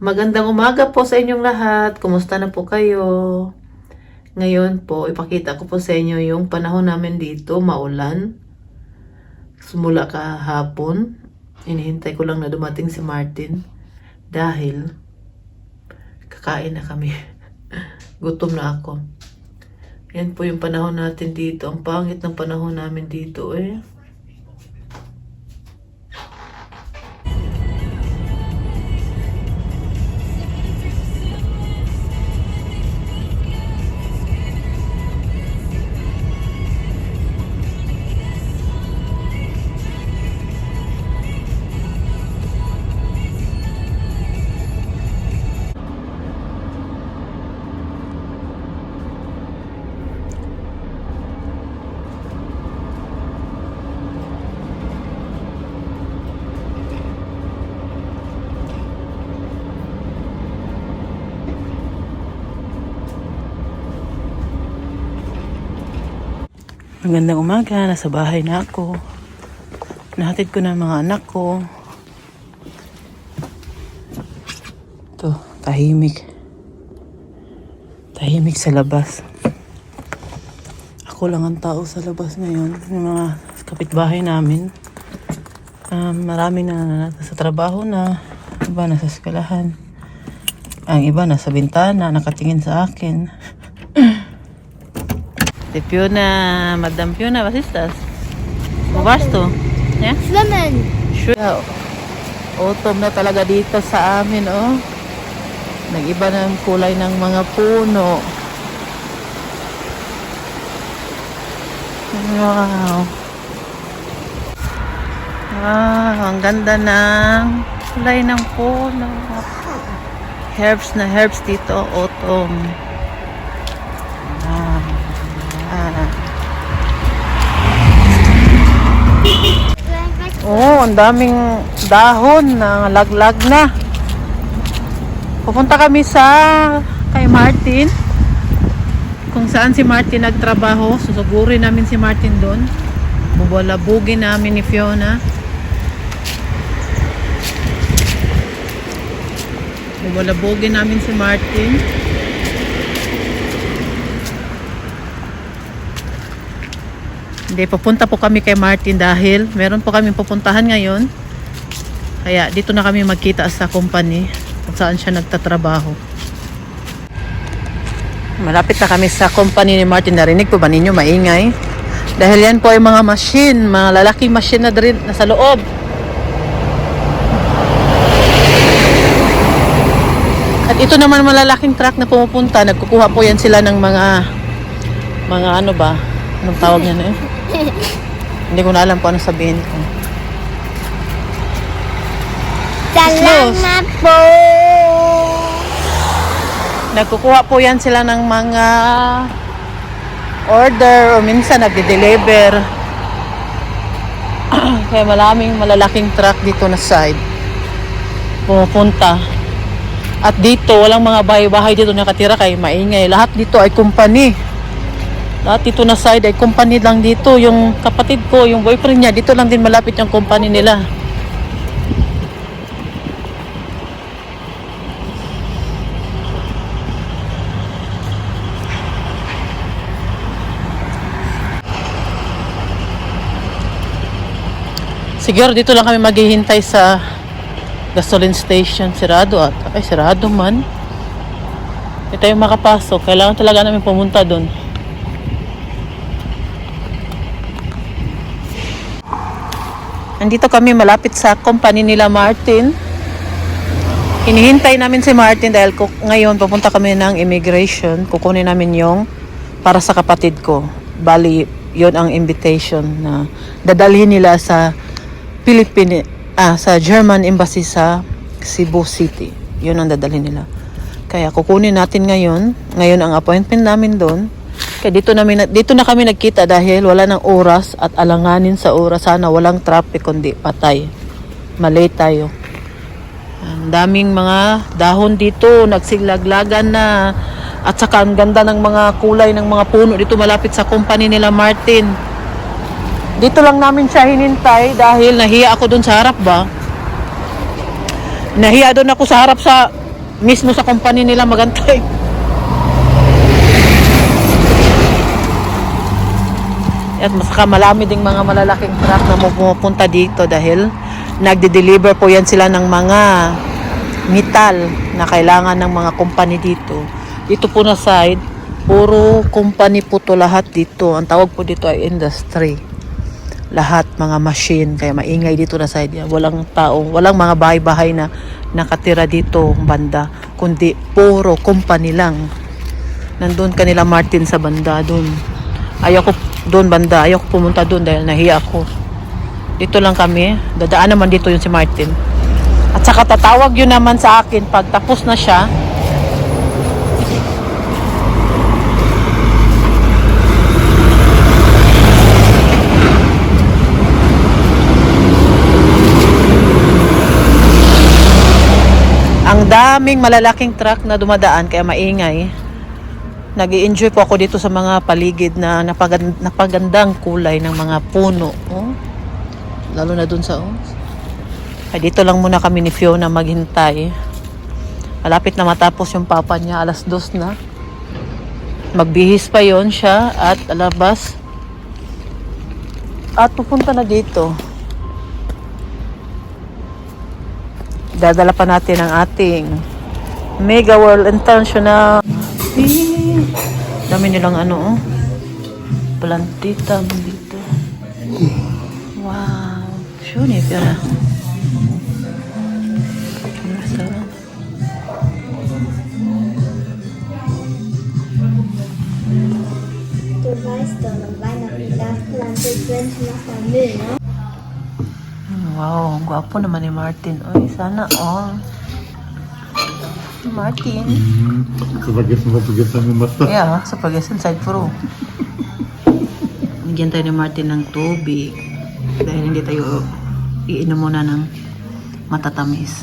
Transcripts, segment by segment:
Magandang umaga po sa inyong lahat. Kumusta na po kayo? Ngayon po, ipakita ko po sa inyo yung panahon namin dito, maulan. Simula kahapon, inihintay ko lang na dumating si Martin dahil kakain na kami. Gutom na ako. Yan po yung panahon natin dito. Ang pangit ng panahon namin dito eh. Magandang umaga, nasa bahay na ako. Nahatid ko na ang mga anak ko. Ito, tahimik. Tahimik sa labas. Ako lang ang tao sa labas ngayon. Yung mga kapitbahay namin. Marami na nasa trabaho na. Iba nasa eskwelahan. Ang iba nasa bintana, nakatingin sa akin. Si Fiona, Madam Fiona, was ist das? Wo warst du? Ja? Schwimmen. Sure. Autumn na talaga dito sa amin, oh. Nag-iba na ang kulay ng mga puno. Wow. Wow, ang ganda ng kulay ng puno. Herbs na herbs dito, autumn. Oh, ang daming dahon na laglag na. Pupunta kami sa kay Martin. Kung saan si Martin nagtrabaho. Susugurin namin si Martin doon. Bubalabugin namin ni Fiona. Bubalabugin namin si Martin. Hindi, pupunta po kami kay Martin dahil meron po kami pupuntahan ngayon. Kaya dito na kami magkita sa company kung saan siya nagtatrabaho. Malapit na kami sa company ni Martin. Narinig po ba ninyo maingay? Dahil yan po ay mga machine, mga lalaking machine na rin nasa loob. At ito naman malalaking truck na pumupunta. Nagkukuha po yan sila ng mga ano ba? Anong tawag niya na eh? Hindi ko na alam kung ano sabihin ko. Salamat po. Nagkukuha po yan sila ng mga order o minsan nagde-deliver. Kaya maraming malalaking truck dito na side pumupunta. At dito walang mga bahay-bahay dito nakatira kaya maingay. Lahat dito ay company. Lahat dito na side ay company lang dito. Yung kapatid ko, yung boyfriend niya, dito lang din malapit yung company nila. Siguro dito lang kami maghihintay sa gasoline station. Sirado ata. Ay, sirado man. Hindi tayo makapasok. Kailangan talaga namin pumunta doon. Nandito kami malapit sa company nila Martin. Hinihintay namin si Martin dahil ngayon papunta kami ng immigration. Kukunin namin yung para sa kapatid ko. Bali, yon ang invitation na dadalhin nila sa sa German Embassy sa Cebu City. Yun ang dadalhin nila. Kaya kukunin natin ngayon. Ngayon ang appointment namin doon. Kaya dito na kami nagkita dahil wala ng oras at alanganin sa oras. Sana walang traffic kundi patay. Malate tayo. Ang daming mga dahon dito, nagsiglaglagan na. At saka ang ganda ng mga kulay ng mga puno dito malapit sa company nila Martin. Dito lang namin siya hinintay dahil nahiya ako doon sa harap ba. Nahiya doon ako sa harap sa mismo sa company nila magantay. At masaka malami ding mga malalaking truck na pumupunta dito dahil nagde-deliver po yan sila ng mga metal na kailangan ng mga company dito. Dito po na side, puro company po to lahat dito. Ang tawag po dito ay industry. Lahat mga machine, kaya maingay dito na side. Walang tao, walang mga bahay-bahay na nakatira dito banda, kundi puro company lang. Nandun kanila Martin sa banda doon. Ayoko doon banda, ayoko pumunta doon dahil nahiya ako. Dito lang kami, dadaan naman dito yung si Martin. At saka tatawag yun naman sa akin pag tapos na siya. Ang daming malalaking truck na dumadaan kaya maingay. Nag-i-enjoy po ako dito sa mga paligid na napagandang kulay ng mga puno. Oh. Lalo na dun sa Ay, dito lang muna kami ni Fiona maghintay. Malapit na matapos yung papa niya, 2:00 na. Magbihis pa yon siya at alabas. At pupunta na dito. Dadala pa natin ang ating Mega World International. Dami nilang plantita dito. Wow. Sure ni Fiona. Du weißt doch, am Weihnachten plantet Grinch nach der Müll, ne? Wow, ang gwapo naman ni Martin. Oy, sana all. Martin. Vergessen, was du gestern gemacht hast. Yeah, sa Pag-Quezon Side Pro. Bigyan tayo ni Martin ng tubig. Dahil hindi tayo iinom muna ng matatamis.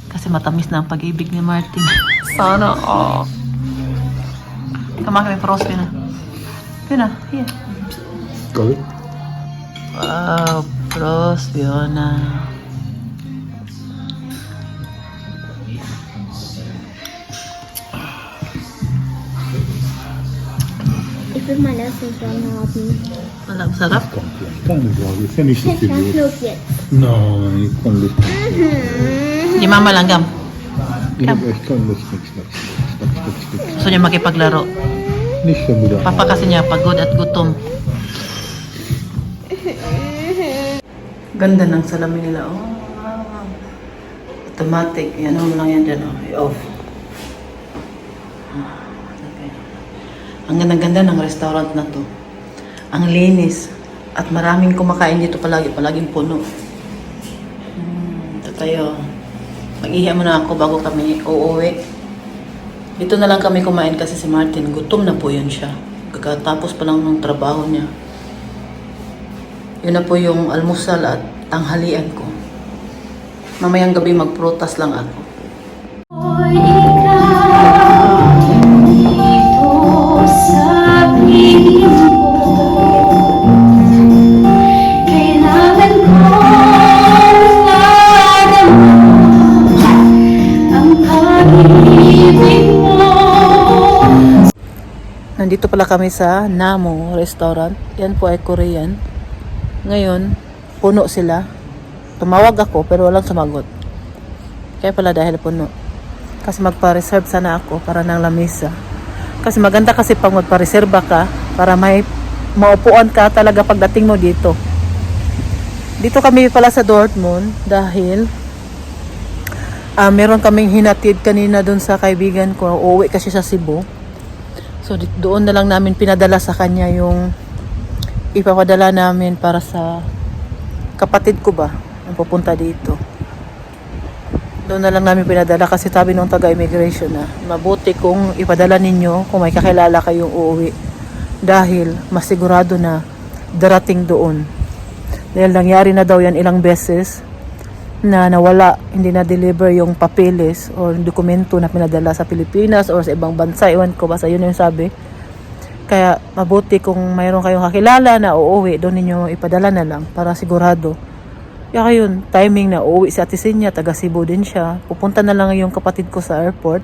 Kasi matamis na ang pag-ibig ni Martin. Sana all. Kami pros, Pina. Pina, here. Gold. Wow, pros, Fiona. Ich will mein erstes schon haben. Wala, sarap. Keine Sorge, ist ja nicht so viel Ganz los. los jetzt. Nein, ich kann Lust. Di mama langgam. Ich hab echt keine Lust. Nichts. Gusto niya makipaglaro. Nicht schon wieder. Papa kasi niya pagod at gutom. Ganda ng salamin nila. Oh, wow. Automatic. Yan mo lang yan dyan. Oh. I-off. Okay. Ang ganda-ganda ng restaurant na to. Ang linis. At maraming kumakain dito palagi. Palaging puno. Ito tayo. Mag-ihi muna ako bago kami uuwi. Dito na lang kami kumain kasi si Martin, gutom na po yun siya. Kakatapos pa lang ng trabaho niya. Yun na po yung almusal at tanghalian ko. Mamayang gabi magprutas lang ako. Nandito pala kami sa Namo Restaurant. Yan po ay Korean. Ngayon, puno sila. Tumawag ako pero walang sumagot. Kaya pala dahil puno. Kasi magpa-reserve sana ako para ng lamesa. Kasi maganda kasi pag magpa-reserve ka para may maupuan ka talaga pagdating mo dito. Dito kami pala sa Dortmund dahil meron kaming hinatid kanina dun sa kaibigan ko. Uuwi kasi sa Cebu. So doon na lang namin pinadala sa kanya yung ipapadala namin para sa kapatid ko ba ang pupunta dito. Doon na lang namin pinadala kasi sabi nung taga-immigration na mabuti kung ipadala ninyo kung may kakilala kayong uuwi dahil masigurado na darating doon. Dahil nangyari na daw yan ilang beses na nawala, hindi na deliver yung papeles o dokumento na pinadala sa Pilipinas o sa ibang bansa. Iwan ko, basta yun yung sabi. Kaya mabuti kung mayroon kayong kakilala na uuwi, doon ninyo ipadala na lang para sigurado Kaya yun, timing na uuwi si Ate Senya, taga Cebu din siya. Pupunta na lang yung kapatid ko sa airport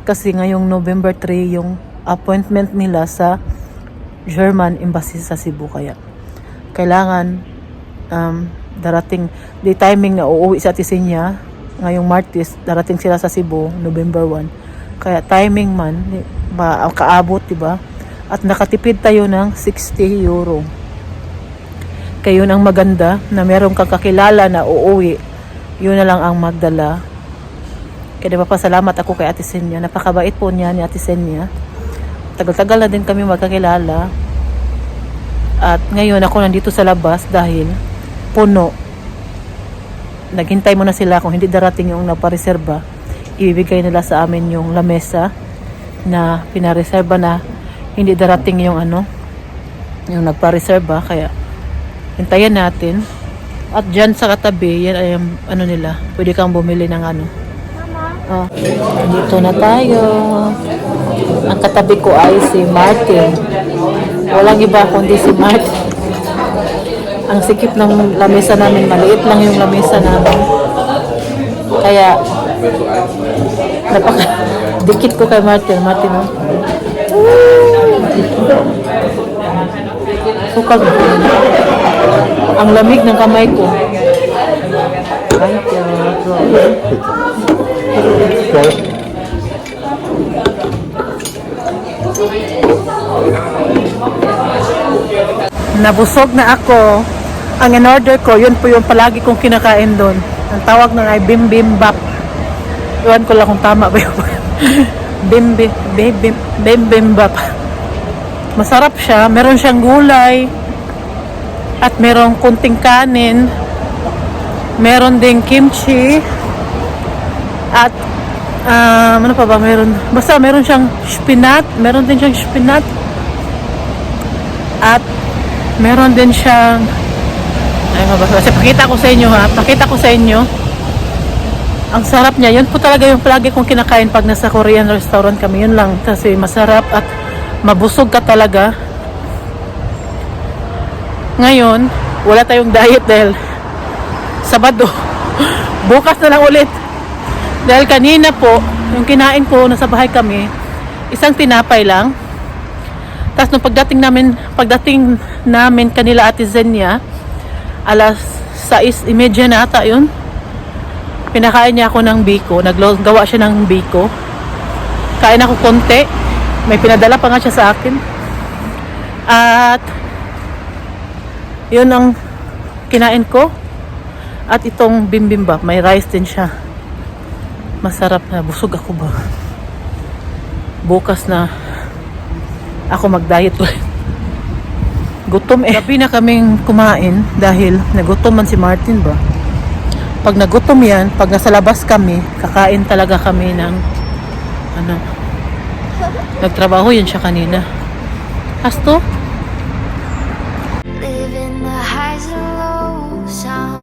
kasi ngayong November 3 yung appointment nila sa German Embassy sa Cebu. Kaya kailangan darating, di timing na uuwi si Ate Senya ngayong Martes, darating sila sa Cebu November 1. Kaya timing man, kaabot, diba? At nakatipid tayo ng 60 euro. Kaya yun ang maganda, na meron kang kakilala na uuwi, yun na lang ang magdala. Kaya napapasalamat ako kay Ate Senya. Napakabait po niya ni Ate Senya. Tagal-tagal na din kami magkakilala. At ngayon ako nandito sa labas dahil puno. Naghintay muna sila kung hindi darating yung napareserba. Ibibigay nila sa amin yung lamesa na pinareserba na hindi darating yung yung nagpareserba. Kaya hintayin natin. At dyan sa katabi, yan ay nila. Pwede kang bumili ng Oh, dito na tayo. Ang katabi ko ay si Martin. Walang iba kundi si Martin. Ang sikip ng lamesa namin, maliit lang yung lamesa namin. Kaya dikit ko kay Martin. Martin, oh. Sukal. Ang lamig ng kamay ko. Thank you. Nabusog na ako. Ang in-order ko, yun po yung palagi kong kinakain doon. Ang tawag na ay bibimbap. Iwan ko lang kung tama ba yun. Bibimbap. Masarap siya. Meron siyang gulay. At merong kunting kanin. Meron ding kimchi. At ano pa ba meron? Basta meron siyang spinat. Meron din siyang spinat. At meron din siyang kasi pakita ko sa inyo ha. Pakita ko sa inyo. Ang sarap niya. Yun po talaga yung palagi kong kinakain pag nasa Korean restaurant kami. Yun lang. Kasi masarap at mabusog ka talaga. Ngayon, wala tayong diet dahil Sabado. Bukas na lang ulit. Dahil kanina po, yung kinain ko, nasa bahay kami, isang tinapay lang. Tapos nung pagdating namin kanila Ate Zenia, alas 6:30 na ata yun. Pinakain niya ako ng biko. Naggawa siya ng biko. Kain ako konti. May pinadala pa nga siya sa akin. At yun ang kinain ko. At itong bibimbap, may rice din siya. Masarap na. Busog ako ba? Bukas na ako mag-diet ulit. Gutom Gabi na kaming kumain dahil nagutom man si Martin ba. Pag nagutom yan, pag nasa labas kami, kakain talaga kami ng nagtrabaho yun siya kanina. Hasto? Living the high